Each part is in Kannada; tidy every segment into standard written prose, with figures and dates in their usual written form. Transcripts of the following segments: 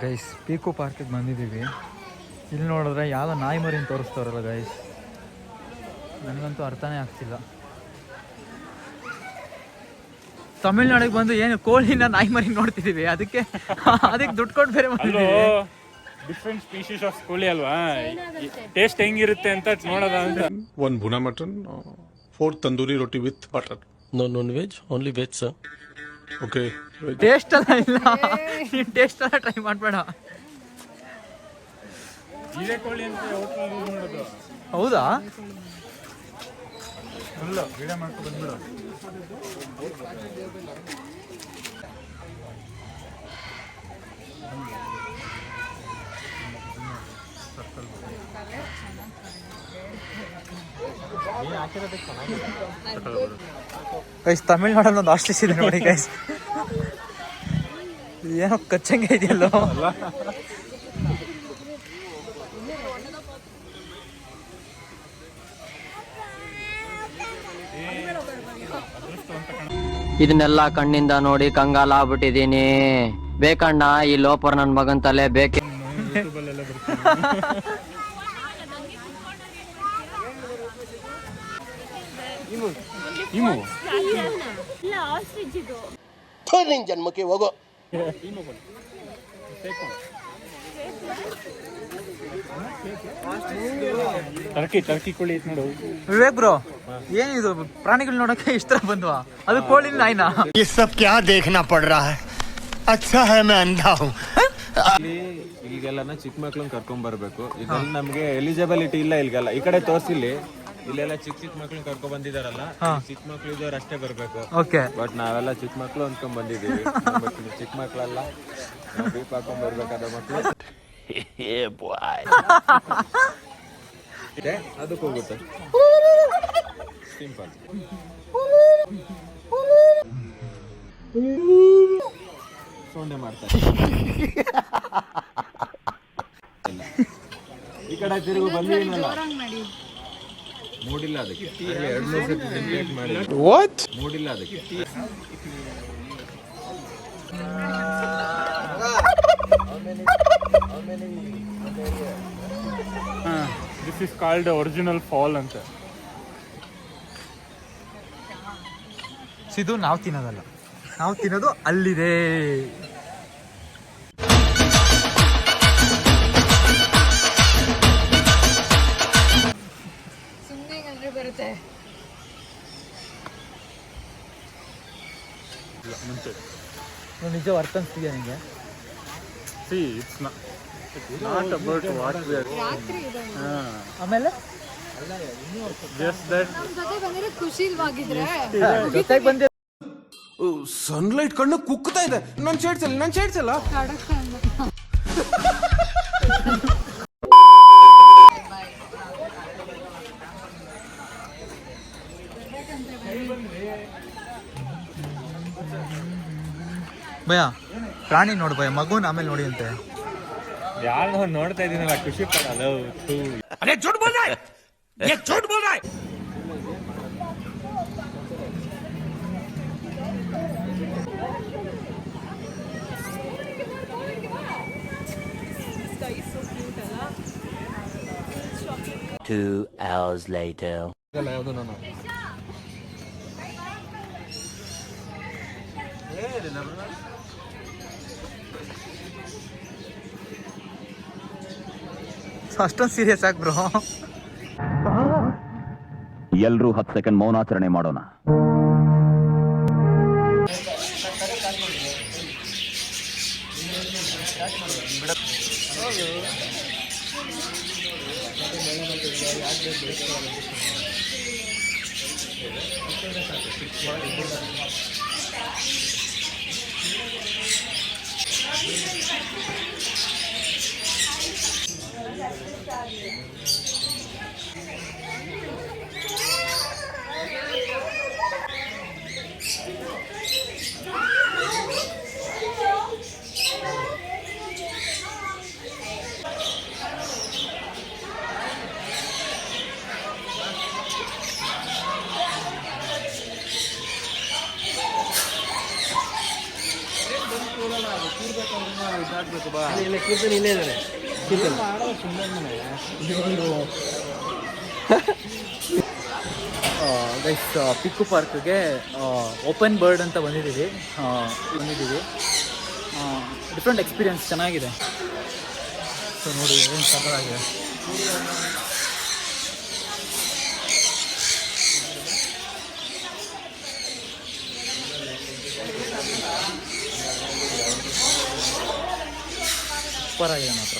ಗೈಸ್ ಪೀಕು ಪಾರ್ಕಿಗೆ ಬಂದಿದ್ದೀವಿ. ಇಲ್ಲಿ ನೋಡಿದ್ರೆ ಯಾವುದೋ ನಾಯಿ ಮರಿನ ತೋರಿಸ್ತಾರಲ್ಲ ಗೈಸ್, ನನಗಂತೂ ಅರ್ಥನೇ ಆಗ್ತಿಲ್ಲ. ತಮಿಳ್ನಾಡಿಗೆ ಬಂದು ಏನು ಕೋಳಿನ ನಾಯಿ ಮರಿ ನೋಡ್ತಿದ್ದೀವಿ, ಅದಕ್ಕೆ ದುಡ್ಡು ಕೊಟ್ಟು ಬೇರೆ ಡಿಫ್ರೆಂಟ್ ಸ್ಪೀಶೀಸ್ ಆಫ್ ಕೋಳಿ ಅಲ್ವಾ, ಟೇಸ್ಟ್ ಹೆಂಗಿರುತ್ತೆ ಅಂತ ನೋಡೋದ ಅಂತ. 1 bhuna mutton, 4 tandoori roti with butter. No non-veg, only veg, sir. Okay. Taste ಎಲ್ಲ ಇಲ್ಲ, ನೀನು ಟೇಸ್ಟ್ ಎಲ್ಲ ಟ್ರೈ ಮಾಡಬೇಡ. ಇದೇ ಕೋಳಿ ಅಂತ ಹೋಟೆಲ್ ಯೂಸ್ ಮಾಡೋದು. ಹೌದಾ? ಇಲ್ಲ, ವಿಡಿಯೋ ಮಾಡ್ಕೊಂಡು ಬಂದ್ಬಿಡು. ಗೈಸ್ ತಮಿಳ್ನಾಡಲ್ಲಿ ಒಂದು ಆಸ್ಟ್ರಿಸ್ ಇದೆ ನೋಡಿ ಗೈಸ್, ಏನೋ ಕಚ್ಚಂಗೆ ಇದೆಯಲ್ಲೋ. ಇದನ್ನೆಲ್ಲ ಕಣ್ಣಿಂದ ನೋಡಿ ಕಂಗಾಲಾಗ್ಬಿಟ್ಟಿದೀನಿ. ಬೇಕಣ್ಣ ಈ ಲೋಪರ್ ನನ್ ಮಗನ್ ತಲೆ ಬೇಕೆ. ನಿನ್ ಜನ್ಮಕ್ಕೆ ಹೋಗೋ. ಟರ್ಕಿ ಕೋಳಿ ಐತ್ ನೋಡು. ವಿವೇಕ್ ಬ್ರೋ, ಏನಿದು ಪ್ರಾಣಿಗಳು ನೋಡಕ್ಕೆ ಇಷ್ಟ ಬಂದ್ವಾ? ಅದು ಕೋಳಿ ನಾಯಿನಾ? ये सब क्या देखना पड़ रहा है? अच्छा है मैं अंधा हूँ. ಈಗೆಲ್ಲ ಚಿಕ್ಕ ಮಕ್ಳನ್ನ ಕರ್ಕೊಂಡ್ ಬರ್ಬೇಕು. ಇದ್ರಲ್ಲಿ ನಮ್ಗೆ ಎಲಿಜಿಬಿಲಿಟಿ ಇಲ್ಲ ಇಲ್ಗೆಲ್ಲ. ಈ ಕಡೆ ತೋರ್ಸಿಲ್ಲಿ, ಇಲ್ಲೆಲ್ಲ ಚಿಕ್ಕ ಮಕ್ಳನ್ನ ಕರ್ಕೊಂಡ್ ಬಂದಿದಾರಲ್ಲ, ಚಿಕ್ಕ ಮಕ್ಳು ಇದ್ದವ್ರು ಅಷ್ಟೇ ಬರ್ಬೇಕು. ಬಟ್ ನಾವೆಲ್ಲ ಚಿಕ್ಕ ಮಕ್ಳು ಅನ್ಕೊಂಡ್ ಬಂದಿದೀವಿ. ಚಿಕ್ಕ ಮಕ್ಳೆಲ್ಲ ಬೀಪ್ ಹಾಕೊಂಡ್ ಬರ್ಬೇಕಾದ ಮಕ್ಳು ಅದಕ್ಕೆ ಹೋಗುತ್ತೆ. ಸಿಂಪಲ್. ಸೊಂಡೆ ಮಾಡ್ತಾರೆ. ಈ ಕಡೆ ತಿರುಗು ಬಂದಿದ್ದೀನಲ್ಲ, ಮೂಡಿಲ್ಲ ಅದಕ್ಕೆ. 2-3 ಸತಿ ಕಂಪ್ಲೇಂಟ್ ಮಾಡಿ ಮೂಡಿಲ್ಲ ಅದಕ್ಕೆ. This is called original fall ಅಂತ. ಇದು ನಾವು ತಿನ್ನೋದಲ್ಲ, ನಾವು ತಿನ್ನೋದು ಅಲ್ಲಿದೆ. ಬರುತ್ತೆ ನಿಜ ಅರ್ಥ ಅನ್ಸ್ತಿದ್ಯಾ ನಿಮಗೆ? See, it's not about what we are. ಆಮೇಲೆ just that ನಮ್ಮ ಜೊತೆ ಬಂದ್ರೆ ಖುಷಿ ಇಲ್ವಾಗಿದ್ರೆ ಜೊತೆಗೆ ಬಂದೆ. ಸನ್ಲೈಟ್ ಕಣ್ಣು ಕುಕ್ತಾ ಇದೆ. ನನ್ ಶೇಡ್ಸಲ್ಲ ಭಯ ಪ್ರಾಣಿ ನೋಡು ಭಯ, ಮಗುನ ಆಮೇಲೆ ನೋಡಿ ಅಂತೆ. ಯಾರು ನೋಡ್ತಾ ಇದೀನಲ್ಲ ಖುಷಿ ಪಡಲ್ಲ. अरे झूठ बोल रहा है, ये झूठ बोल रहा है. Two hours later. ಅಷ್ಟೊಂದು ಸೀರಿಯಸ್ ಆಗಿ ಬ್ರೋ. ಎಲ್ರೂ 10 ಸೆಕೆಂಡ್ ಮೌನಾಚರಣೆ ಮಾಡೋಣ. ಹಾಕ್ಬೇಕು ಬಾ. ಗೈಸ್ ಪಿಕ್ಕು ಪಾರ್ಕ್ಗೆ ಓಪನ್ ಬರ್ಡ್ ಅಂತ ಬಂದಿದ್ದೀವಿ ಡಿಫ್ರೆಂಟ್ ಎಕ್ಸ್ಪೀರಿಯನ್ಸ್ ಚೆನ್ನಾಗಿದೆ. ಸೊ ನೋಡಿ ಏನು ಸಕ್ಕತ್ತಾಗಿದೆ. ಸೂಪರ್ ಆಗಿದೆ ಮಾತ್ರ.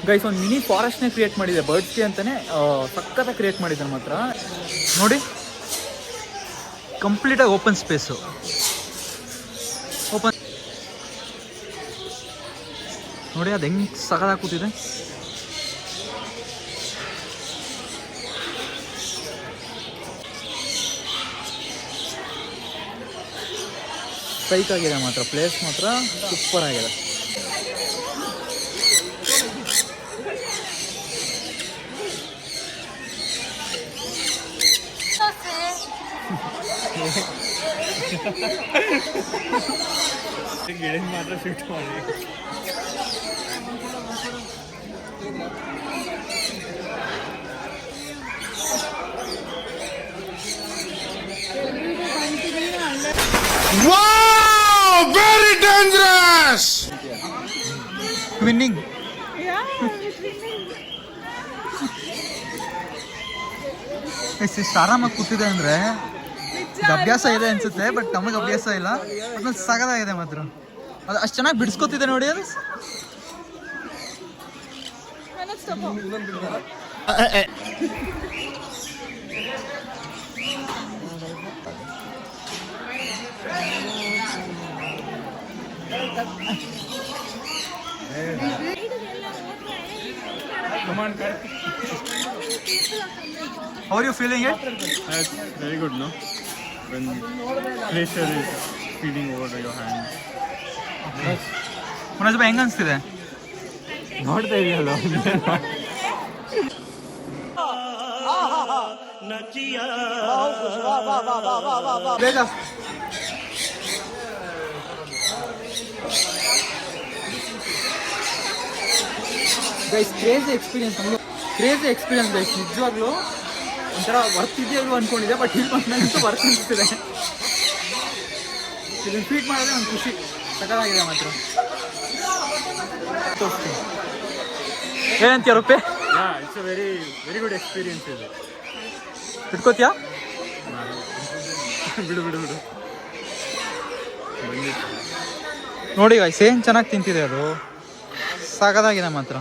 ಗೈಸ್ ಒಂದು ಮಿನಿ ಫಾರೆಸ್ಟ್ನೇ ಕ್ರಿಯೇಟ್ ಮಾಡಿದೆ ಬರ್ಡ್ಸ್ಗೆ ಅಂತಲೇ, ಸಖತ್ತಾಗಿ ಕ್ರಿಯೇಟ್ ಮಾಡಿದ್ದಾರೆ ಮಾತ್ರ. ನೋಡಿ ಕಂಪ್ಲೀಟಾಗಿ ಓಪನ್ ಸ್ಪೇಸು, ಓಪನ್ ನೋಡಿ ಅದು ಹೆಂಗೆ ಸಖತ್ತಾಗಿ ಕೂತಿದೆ. ಸ್ಟ್ರೈಕ್ ಆಗಿದೆ ಮಾತ್ರ, ಪ್ಲೇಸ್ ಮಾತ್ರ ಸೂಪರ್ ಆಗಿದೆ. ಗಿಡ ಮಾತ್ರ ಶೂಟ್ ಮಾಡಿ. Wow! Very dangerous! ವಿನ್ನಿಂಗ್. ಎಷ್ಟು ಆರಾಮಾಗಿ ಕೂತಿದೆ ಅಂದರೆ ಅಭ್ಯಾಸ ಇದೆ ಅನ್ಸುತ್ತೆ, ಬಟ್ ನಮಗೆ ಅಭ್ಯಾಸ ಇಲ್ಲ. ಅದನ್ನ ಸಗದಾಗಿದೆ ಮಾತ್ರ, ಅದು ಅಷ್ಟು ಚೆನ್ನಾಗಿ ಬಿಡಿಸ್ಕೊತಿದೆ ನೋಡಿ. ಅದು How are you feeling it? That's very good, no? When pressure is feeding over your hand. Manoj ಬಾ, ಹೆಂಗ ಅನಿಸ್ತಿದೆ? ನೋಡ್ತಾ ಇದೆಯಲ್ಲ ಬೇಗ guys, crazy experience, crazy experience guys. ನಿಜವಾಗ್ಲೂ ಒಂಥರ ವರ್ಕ್ ಇದೆಯಲ್ವ ಅಂದ್ಕೊಂಡಿದ್ದೆ, ಬಟ್ ಇಲ್ಲಿ ಬಂದಂತೂ ವರ್ಕ್ ಅನಿಸ್ತಿದೆ. ಇದನ್ನು ಫೀಟ್ ಮಾಡಿದ್ರೆ ಒಂದು ಖುಷಿ, ಸಕ್ಕತ್ತಾಗಿದೆ ಮಾತ್ರ. ಏನಂತೀಯ ರೂಪೆ? It's a very very good experience ಇದು. ಇಟ್ಕೋತೀಯಾ? ಬಿಡು ನೋಡಿ ಗೈಸ್, ಏನು ಚೆನ್ನಾಗಿ ತಿಂತಿದೆ ಅದು, ಸಕ್ಕತ್ತಾಗಿದೆ ಮಾತ್ರ.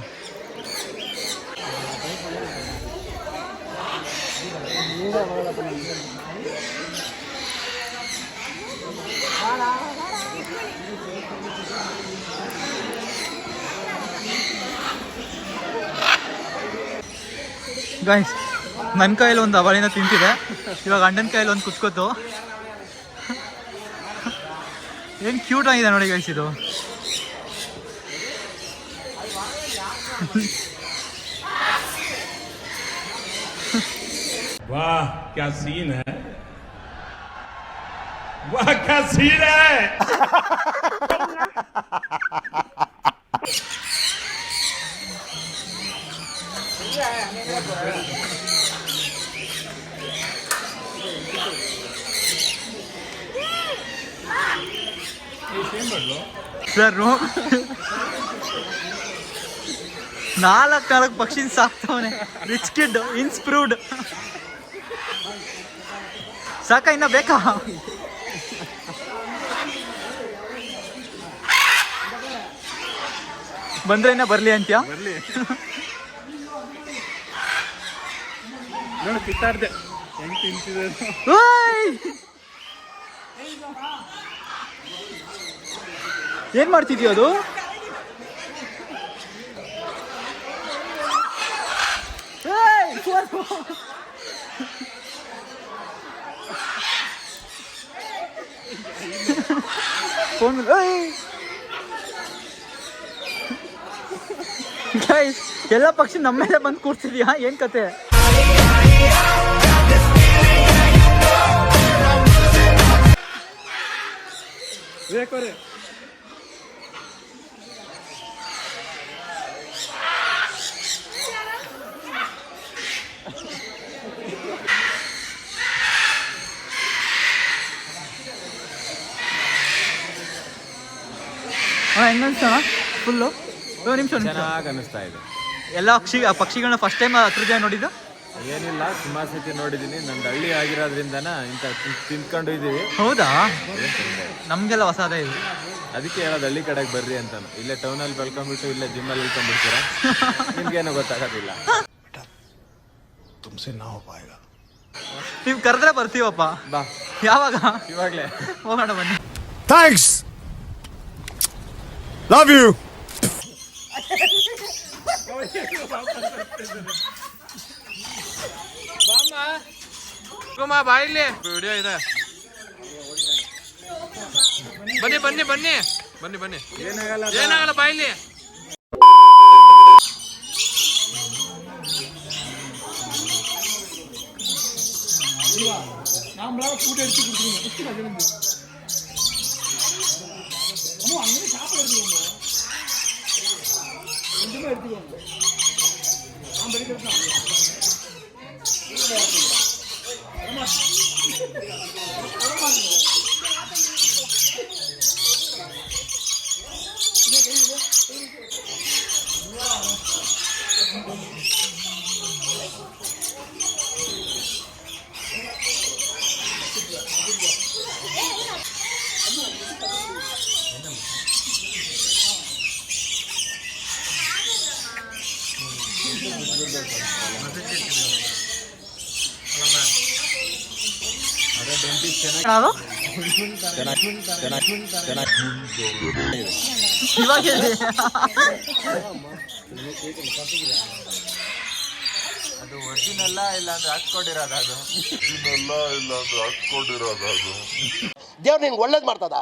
ಗೈಸ್, ನನ್ನ ಕೈಯಲ್ಲಿ ಒಂದು ಅವಳಿನ ತಿಂತಿದೆ, ಇವಾಗ ಅಣ್ಣನ ಕೈಯಲ್ಲಿ ಒಂದು ಕುಚ್ಕೋತು. ಏನು ಕ್ಯೂಟ್ ಆಗಿದೆ ನೋಡಿ ಗೈಸ್ ಇದು. वाह क्या सीन है, वाह क्या सीन है. ಸರ್, ನಾಲ್ಕು ಪಕ್ಷಿನ ಸಾಕ್ತವನೆ. Rich kid, ಇನ್ಸ್ಪ್ರೂವ್ಡ್. ಸಾಕ, ಇನ್ನ ಬೇಕಾ? ಬಂದ್ರೆ ಇನ್ನ ಬರ್ಲಿ ಅಂತ್ಯಾ? ಬರ್ಲಿ ನೋಡಿ, ಕಿತ್ತಾಡ್ದೆ ಹೆಂಗ್ ತಿಂತಿದೆ. ಏನ್ ಮಾಡ್ತಿದ್ಯೋ ಅದು? ಗೈಸ್, ಎಲ್ಲ ಪಕ್ಷಿ ನಮ್ಮ ಮೇಲೆ ಬಂದು ಕೂರ್ತಿದ್ಯಾ? ಏನ್ ಕತೆ? ಹೆಂಗನ್ಸೋಣ ಫುಲ್ಲು ನಿಮಿಷ ಚೆನ್ನಾಗಿ ಅನಿಸ್ತಾ ಇದೆ. ಎಲ್ಲ ಪಕ್ಷಿಗಳನ್ನ ಫಸ್ಟ್ ಟೈಮ್ ಹತ್ರ ಜನ ನೋಡಿದ್ದು. ಏನಿಲ್ಲ, ಸುಮಾರು ಸತಿ ನೋಡಿದ್ದೀನಿ. ನಂದು ಹಳ್ಳಿ ಆಗಿರೋದ್ರಿಂದನ ಇಂಥ ತಿನ್ಕೊಂಡು ಇದ್ದೀವಿ. ಹೌದಾ, ನಮಗೆಲ್ಲ ಹೊಸದೇ ಇದು. ಅದಕ್ಕೆ ಹೇಳೋದು ಹಳ್ಳಿ ಕಡೆಗೆ ಬರ್ರಿ ಅಂತ. ಇಲ್ಲೇ ಟೌನಲ್ಲಿ ಬೆಳ್ಕೊಂಡ್ಬಿಟ್ಟು ಇಲ್ಲೇ ಜಿಮ್ಮಲ್ಲಿ ಇಳ್ಕೊಂಡ್ಬಿಡ್ತೀರಾ, ನಿಮ್ಗೇನೋ ಗೊತ್ತಾಗೋದಿಲ್ಲ. ನೀವು ಕರೆದ್ರೆ ಬರ್ತೀವಪ್ಪ. ಬಾ, ಯಾವಾಗ? ಇವಾಗಲೇ ಹೋಗೋಣ ಬನ್ನಿ. Thanks. Love you. ಬಾಯಿಲಿ ವಿಡಿಯೋ ಇದೆ. ಬನ್ನಿ ಬನ್ನಿ ಬನ್ನಿ ಬನ್ನಿ ಬನ್ನಿ. ಏನಾಗಲ್ಲ ಬಾಯಿಲಿ. ಇವಾಗ ಅದು ಒರಿಜಿನಲ್ಲ ಇಲ್ಲ ಅಂದ್ರೆ ಹಾಕ್ಕೊಂಡಿರೋದು. ಅದು ದೇವ್ರು ನಿನ್ಗೆ ಒಳ್ಳೇದು ಮಾಡ್ತದ.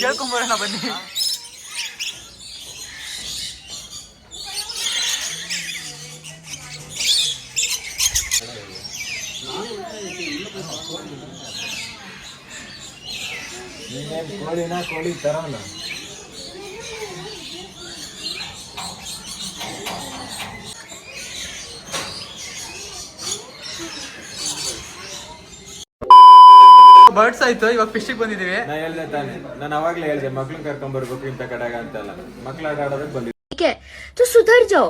ಕೇಳ್ಕೊಂಬರೋಣ ಬನ್ನಿ. ಕೋಳಿನ ಕೋಳಿ ತರನ. ಬರ್ಡ್ಸ್ ಆಯ್ತು, ಇವಾಗ ಫಿಶಿಗೆ ಬಂದಿದ್ದೀವಿ. ನಾ ಹೇಳ್ದೆ ತಾನೆ, ನಾನು ಅವಾಗ್ಲೇ ಹೇಳ್ದೆ ಮಕ್ಳನ್ನ ಕರ್ಕೊಂಡ್ ಬರ್ಬೇಕು ಇಂಥ ಕಡೆಗ ಅಂತೆಲ್ಲ. ಮಕ್ಳು ಆಟ ಆಡೋದಕ್ಕೆ ಬಂದಿದ್ದೆ. ठीक है तो सुधर जाओ,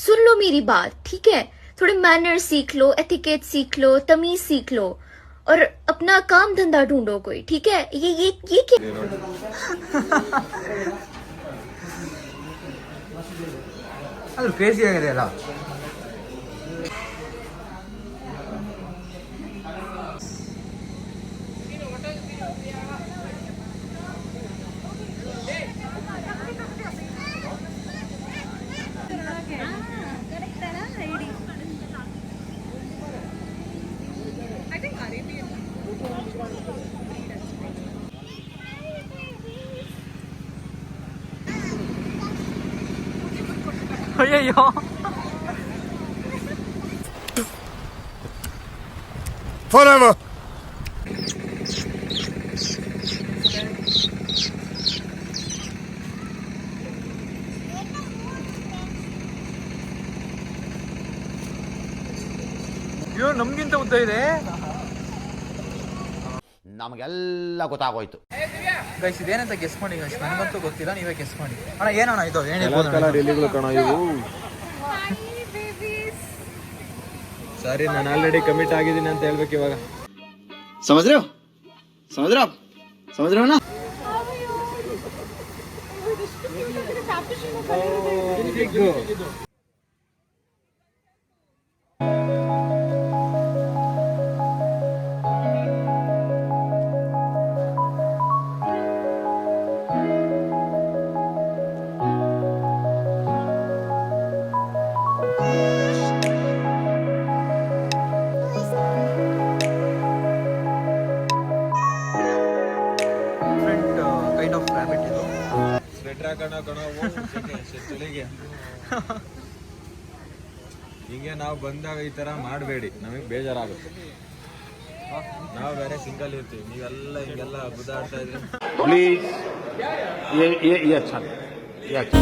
सुन लो मेरी बात, ठीक है? थोड़े मैनर्स सीख लो, एथिकेट सीख लो, तमीज सीख लो और अपना काम धंधा ढूंढो कोई, ठीक है? ये क्या? ಅದು ಕ್ರೇಜಿ ಆಗಿದೆ ಅಲ್ಲ. ಅಯ್ಯಯ್ಯೋ, Forever. ಅಯ್ಯೋ ನಮ್ಗಿಂತ ಉದ್ದ ಇದೆ. ನಮಗೆಲ್ಲ ಗೊತ್ತಾಗೋಯ್ತು. ಗೈಸ್ ಇದೇನಂತ ಗೆಸ್ ಮಾಡಿ ಗೈಸ್, ನನಗಂತೂ ಗೊತ್ತಿಲ್ಲ, ನೀವೇ ಗೆಸ್ ಮಾಡಿ. ಅಣ್ಣ ಏನಣ್ಣ ಇದು? ಏನಿರ್ಬೋದು? ಸರಿ, ನಾನು ಆಲ್ರೆಡಿ ಕಮಿಟ್ ಆಗಿದ್ದೀನಿ ಅಂತ ಹೇಳ್ಬೇಕು ಇವಾಗ. ಸಮುದ್ರ ಹಿಂಗೆ ನಾವು ಬಂದಾಗ ಈ ತರ ಮಾಡಬೇಡಿ, ನಮಗೆ ಬೇಜಾರಾಗುತ್ತೆ. ನಾವು ಬೇರೆ ಸಿಂಗಲ್ ಇರ್ತೀವಿ, ನೀವೆಲ್ಲ ಹಿಂಗೆಲ್ಲ ಗುದ್ದಾಡ್ತಾ ಇದ್ರಿ. प्लीज ये अच्छा ये अच्छा